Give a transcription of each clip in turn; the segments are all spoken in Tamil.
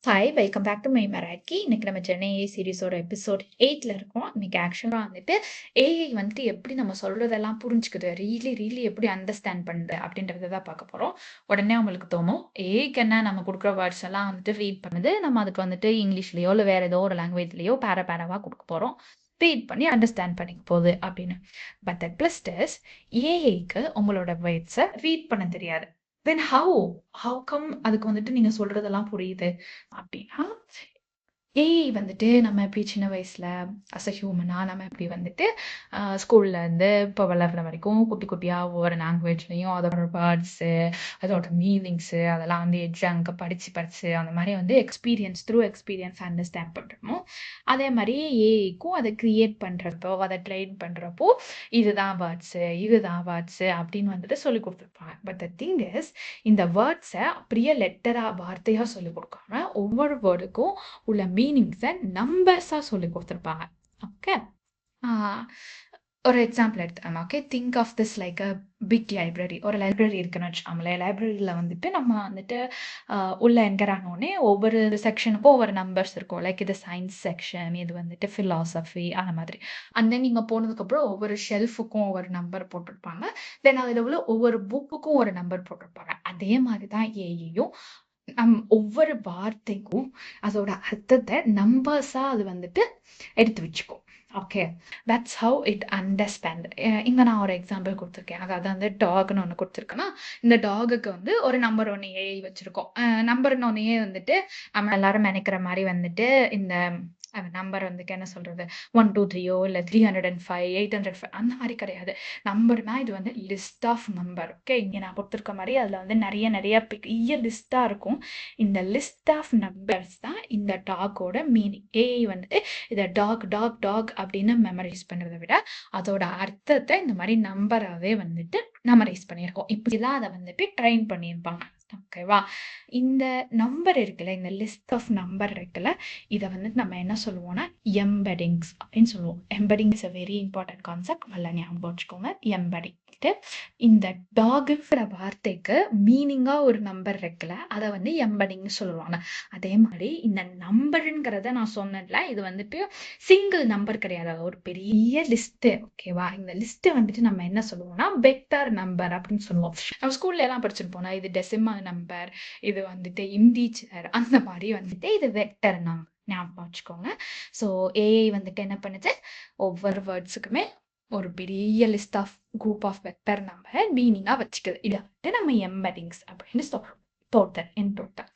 Hi welcome back to my Meraki. இன்னைக்கு நம்ம சென்னை ஏஐ சீரிஸோட எபிசோட் 8ல இருக்கோம். இன்னைக்கு ஆக்சுவலா வந்துட்டு ஏஐ வந்துட்டு எப்படி நம்ம சொல்றதெல்லாம் புரிஞ்சுக்குது, ரியலி எப்படி அண்டர்ஸ்டாண்ட் பண்ணுது அப்படின்றத தான் பார்க்க போறோம். உடனே உங்களுக்கு தோணும், ஏஐக்கு என்ன நம்ம கொடுக்குற வேர்ட்ஸ் எல்லாம் வந்துட்டு ரீட் பண்ணுது, நம்ம அதுக்கு வந்துட்டு இங்கிலீஷ்லயோ இல்லை வேற ஏதோ ஒரு லாங்குவேஜ்லயோ பேராவா கொடுக்க போறோம், ரீட் பண்ணி அண்டர்ஸ்டாண்ட் பண்ணிக்க போகுது அப்படின்னு. பட் தட் பிளஸ் டெஸ் ஏஐக்கு உங்களோட வேர்ட்ஸை ரீட் பண்ண தெரியாது. தென் ஹவு கம் அதுக்கு வந்துட்டு நீங்க சொல்றதெல்லாம் புரியுது அப்படின்னா, ஏஐ வந்துட்டு நம்ம எப்படி சின்ன வயசுல அஸ் அ ஹியூமனா நம்ம எப்படி வந்துட்டு ஸ்கூல்ல இருந்து இப்போ வளர்ற வரைக்கும் குட்டி குட்டியா ஒவ்வொரு லாங்குவேஜ்லயும் அதோட வேர்ட்ஸு, அதோட மீனிங்ஸு அதெல்லாம் வந்து எக்ஸாம்க்கு படிச்சு அந்த மாதிரி வந்து த்ரூ எக்ஸ்பீரியன்ஸ் அண்டர்ஸ்டாண்ட் பண்றோமோ, அதே மாதிரி ஏஐக்கும் அதை கிரியேட் பண்றப்போ, அதை ட்ரெயின் பண்றப்போ இதுதான் வேர்ட்ஸு அப்படின்னு வந்துட்டு சொல்லி கொடுத்துருப்பாங்க. பட் த திங் இஸ், இந்த வேர்ட்ஸை அப்படியே லெட்டரா வார்த்தையா சொல்லி கொடுக்காம ஒவ்வொரு வேர்டுக்கும் உள்ள மீனிங்ஸை நம்பர்ஸா சொல்லி கொடுத்துருப்பாங்க. ஓகே, ஒரு எக்ஸாம்பிள் எடுத்துக்கலாம். Okay, think of this like a big library. ஒரு லைப்ரரி இருக்குன்னு வச்சுக்கோங்களேன். லைப்ரரியில் வந்துட்டு நம்ம வந்துட்டு உள்ள என்கரானோடனே ஒவ்வொரு செக்ஷனுக்கும் ஒவ்வொரு நம்பர்ஸ் இருக்கும். லைக் இது சயின்ஸ் செக்ஷன், இது வந்துட்டு ஃபிலாசபி, அந்த மாதிரி. அண்ட் தென் நீங்கள் போனதுக்கப்புறம் ஒவ்வொரு ஷெல்ஃபுக்கும் ஒவ்வொரு நம்பர் போட்டிருப்பாங்க. தென் அதில் உள்ள ஒவ்வொரு புக்குக்கும் ஒரு நம்பர் போட்டிருப்பாங்க. அதே மாதிரி தான் ஏஐயும் ஒவ்வொரு வார்த்தைக்கும் அதோட அர்த்தத்தை நம்பர்ஸா அது வந்துட்டு எடுத்து வச்சுக்கும். Okay, that's how it understand. இங்கே நான் ஒரு எக்ஸாம்பிள் கொடுத்துருக்கேன். அதாவது வந்து டாக்னு ஒன்று கொடுத்துருக்கேன்னா, இந்த டாகுக்கு வந்து ஒரு நம்பர் ஒன்று ஏஐ வச்சிருக்கோம். நம்பர்னு ஒன்றையே வந்துட்டு நம்ம எல்லாரும் நினைக்கிற மாதிரி வந்துட்டு இந்த நம்பர் வந்துட்டு என்ன சொல்றது, 1 2 3 இல்லை 305 805 அந்த மாதிரி கிடையாது. நம்பர்னா இது வந்து லிஸ்ட் ஆஃப் நம்பர். ஓகே, இங்கே நான் கொடுத்துருக்க மாதிரி அதில் வந்து நிறைய பெரிய லிஸ்டாக இருக்கும். இந்த லிஸ்ட் ஆஃப் நம்பர்ஸ் தான் இந்த டாகோட மீனிங். ஏஐ வந்துட்டு இதை டாக் அப்படின்னு மெமரைஸ் பண்ணுறதை விட அதோட அர்த்தத்தை இந்த மாதிரி நம்பராகவே வந்துட்டு மெமரைஸ் பண்ணியிருக்கோம். இப்படிலாம் அதை வந்துட்டு ட்ரெயின் பண்ணியிருப்பாங்க. ஓகேவா, இந்த நம்பர் இருக்குல்ல, இந்த லிஸ்ட் ஆஃப் நம்பர் இருக்குல்ல, இதை வந்துட்டு நம்ம என்ன சொல்லுவோம்னா எம்பெடிங்ஸ் அப்படின்னு சொல்லுவோம். Embedding is a very important concept. நல்லா ஞாபகம் வச்சுக்கோங்க. எம்பெடிங், இந்த டாகுங்கிற வார்த்தைக்கு மீனிங்கா ஒரு நம்பர் இருக்குல்ல, அதை வந்து எம்பெடிங்னு சொல்லுவாங்க. அதே மாதிரி இந்த நம்பருங்கிறத நான் சொன்னேன்ல, இது வந்துட்டு சிங்கிள் நம்பர் கிடையாது, ஒரு பெரிய லிஸ்ட். ஓகேவா, இந்த லிஸ்ட்டை வந்துட்டு நம்ம என்ன சொல்லுவோம்னா வெக்டர் நம்பர் அப்படின்னு சொல்லுவோம். நம்ம ஸ்கூல்ல எல்லாம் படிச்சுட்டு போனா இது டெசிமல் நம்பர், இது வந்துட்டு இண்டீஜர், அந்த மாதிரி வந்துட்டு இது வெக்டர் நம்பர். ஞாபகம் வச்சுக்கோங்க. ஸோ ஏஐ வந்துட்டு என்ன பண்ணுது, ஒவ்வொரு வேர்ட்ஸுக்குமே ஒரு பெரிய list of group of vector number மீனிங்காக வச்சுக்குது. இதை வந்துட்டு நம்ம எம்பெடிங்ஸ் அப்படின்னு டோட்டல்.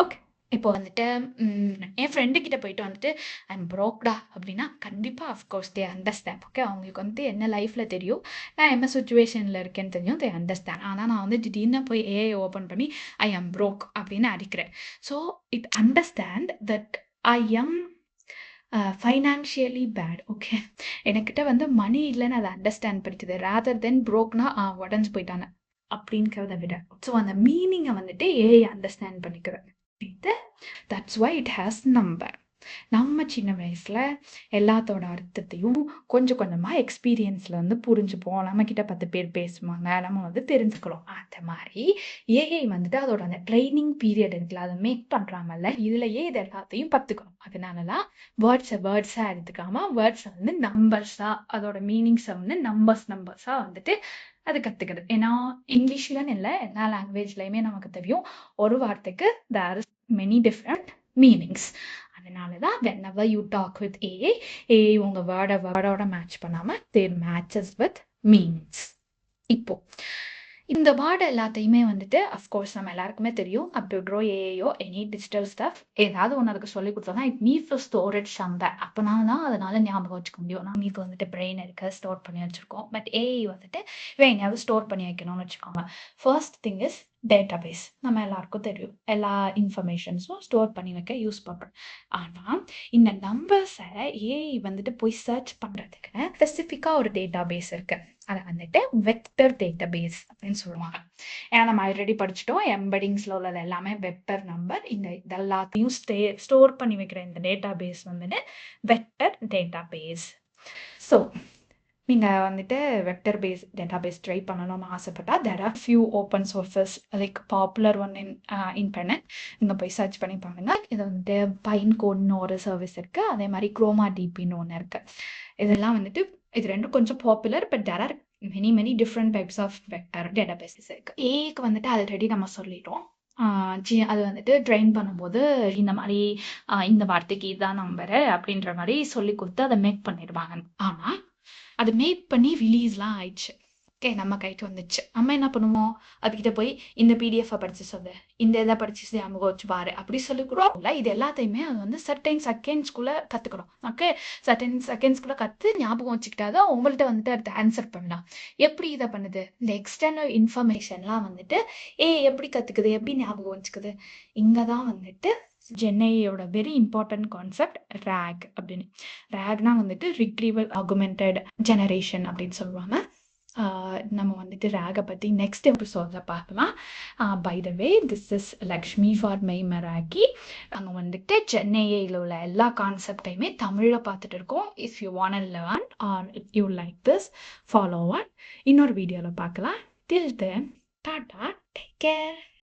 ஓகே, இப்போ வந்துட்டு என் ஃப்ரெண்டு கிட்ட போயிட்டு வந்துட்டு ஐம் ப்ரோக்டா அப்படின்னா கண்டிப்பாக அஃப்கோர்ஸ் தே அண்டர்ஸ்டாண்ட். ஓகே, அவங்களுக்கு வந்து என்ன லைஃப்பில் தெரியும், நான் என்ன சுச்சுவேஷனில் இருக்கேன்னு தெரியும், தே அண்டர்ஸ்டாண்ட். ஆனால் நான் வந்து திடீர்னு போய் ஏஐ ஓப்பன் பண்ணி ஐ எம் ப்ரோக் அப்படின்னு அடிக்கிறேன். So it understand that I am financially bad. Okay, எனக்கிட்ட வந்து மணி இல்லைன்னு அதை அண்டர்ஸ்டாண்ட் படிக்குது, ரேதர் தென் ப்ரோக்னா உடஞ்சு போயிட்டாங்க அப்படிங்கிறத விட. ஸோ அந்த மீனிங்கை வந்துட்டு ஏஐ அண்டர்ஸ்டாண்ட் பண்ணிக்கிறது. That's why it has number. நம்ம சின்ன வயசுல எல்லாத்தோட அர்த்தத்தையும் கொஞ்சம் கொஞ்சமா எக்ஸ்பீரியன்ஸ்ல வந்து புரிஞ்சுப்போம். நம்ம கிட்ட 10 பேர் பேசுவாங்க, நம்ம வந்து தெரிஞ்சுக்கிறோம். அந்த மாதிரி ஏஐ வந்துட்டு அதோட அந்த ட்ரைனிங் பீரியட் இருக்குல்ல, அதை மேக் பண்றாங்கல்ல, இதுலயே இது எல்லாத்தையும் கத்துக்கணும். அதனாலதான் வேர்ட்ஸா எடுத்துக்காம வேர்ட்ஸை வந்து நம்பர்ஸா, அதோட மீனிங்ஸை வந்து நம்பர்ஸா வந்துட்டு அது கத்துக்குது. ஏன்னா இங்கிலீஷ்லன்னு இல்லை, எல்லா லாங்குவேஜ்லயுமே நமக்கு தெரியும் ஒரு வார்த்தைக்கு there is many different meanings. அதனாலதான் whenever you talk with AI உங்க வேர்டோட மேட்ச் பண்ணாம they matches with meanings. இப்போ இந்த வேர்டு எல்லாத்தையுமே வந்துட்டு அஃப்கோர்ஸ் நம்ம எல்லாருக்குமே தெரியும். அப் டு க்ரோ ஏஐயோ எனி டிஜிட்டல் ஸ்டஃப் ஏதாவது ஒன்று அதுக்கு சொல்லி கொடுத்தோம்னா it needs to storage somewhere. அப்போனா தான் அதனால ஞாபகம் வச்சுக்க முடியும். நமக்கு வந்துட்டு பிரெயின் இருக்க ஸ்டோர் பண்ணி வச்சிருக்கோம். பட் ஏஐ வந்துட்டு எங்கேயாவது ஸ்டோர் பண்ணி வைக்கணும்னு வச்சுக்கோங்க. First thing is database. நம்ம எல்லாருக்கும் தெரியும், எல்லா இன்ஃபர்மேஷன்ஸும் ஸ்டோர் பண்ணி வைக்க யூஸ் பண்ணுறோம். ஆனால் இந்த நம்பர்ஸை ஏஐ வந்துட்டு போய் சர்ச் பண்ணுறதுக்கு ஸ்பெசிஃபிக்காக ஒரு டேட்டாபேஸ் இருக்கு. அதை வந்துட்டு வெக்டர் டேட்டாபேஸ் அப்படின்னு சொல்லுவாங்க. ஏன்னா நம்ம ஆல்ரெடி படிச்சுட்டோம், எம்பெடிங்ஸ்ல உள்ளது எல்லாமே வெக்டர் நம்பர். இந்த இதெல்லாத்தையும் ஸ்டோர் பண்ணி வைக்கிற இந்த டேட்டாபேஸ் வந்துட்டு வெக்டர் டேட்டாபேஸ். ஸோ நீங்கள் வந்துட்டு வெக்டர் பேஸ் டேட்டாபேஸ் ட்ரை பண்ணணும்னு ஆசைப்பட்டா there are few open sources like popular one in internet. நீங்கள் போய் சர்ச் பண்ணி பாருங்க. இது வந்துட்டு பைன் கோட்னு ஒரு சர்வீஸ் இருக்குது. அதே மாதிரி குரோமா டிபின்னு ஒன்று இருக்குது. இதெல்லாம் வந்துட்டு இது ரெண்டும் கொஞ்சம் popular, but there are many different types of vector databases இருக்குது. ஏக்கு வந்துட்டு ஆல்ரெடி நம்ம சொல்லிட்டோம். அது வந்துட்டு ட்ரெயின் பண்ணும்போது இந்த மாதிரி இந்த வார்த்தைக்கு இதுதான் நம்பரு அப்படின்ற மாதிரி சொல்லி கொடுத்து அதை மேக் பண்ணிடுவாங்க. ஆனால் அது மேக் பண்ணி ரிலீஸ்லாம் ஆயிடுச்சு. ஓகே, நம்ம கைக்கு வந்துச்சு. நம்ம என்ன பண்ணுவோம், அதுக்கிட்ட போய் இந்த பிடிஎஃப்பை படித்து சொல்லு, இந்த இதை படித்து ஞாபகம் வச்சு பாரு அப்படி சொல்லிக்கிறோம்ல. இது எல்லாத்தையுமே அது வந்து சர்டைன் செகண்ட்ஸ்குள்ளே கற்றுக்கணும். ஓகே, சர்டைன் செகண்ட்ஸ்குள்ளே கற்று ஞாபகம் வச்சுக்கிட்டா தான் உங்கள்கிட்ட வந்துட்டு அடுத்து ஆன்சர் பண்ணலாம். எப்படி இதை பண்ணுது, இந்த எக்ஸ்டர்னல் இன்ஃபர்மேஷன்லாம் வந்துட்டு எப்படி கற்றுக்குது, எப்படி ஞாபகம் வச்சுக்குது. இங்கே தான் வந்துட்டு ஜென்ஐயோட வெரி இம்பார்ட்டன்ட் கான்செப்ட் ரேக் அப்படின்னு. ரேக்னா வந்துட்டு ரிட்ரீவல் ஆகுமெண்டட் ஜெனரேஷன் அப்படின்னு சொல்லுவாங்க. நம்ம வந்துட்டு ரேகை பற்றி நெக்ஸ்ட் எபிசோடில் பார்க்கலாம். By the way, this is Lakshmi for my Meraki. அங்கே வந்துட்டு சென்னையில் உள்ள எல்லா கான்செப்டையுமே தமிழில் பார்த்துட்டு இருக்கோம். If you want learn or if you like this, follow one. இன்னொரு வீடியோவில் பார்க்கலாம். Till then, tata, take care.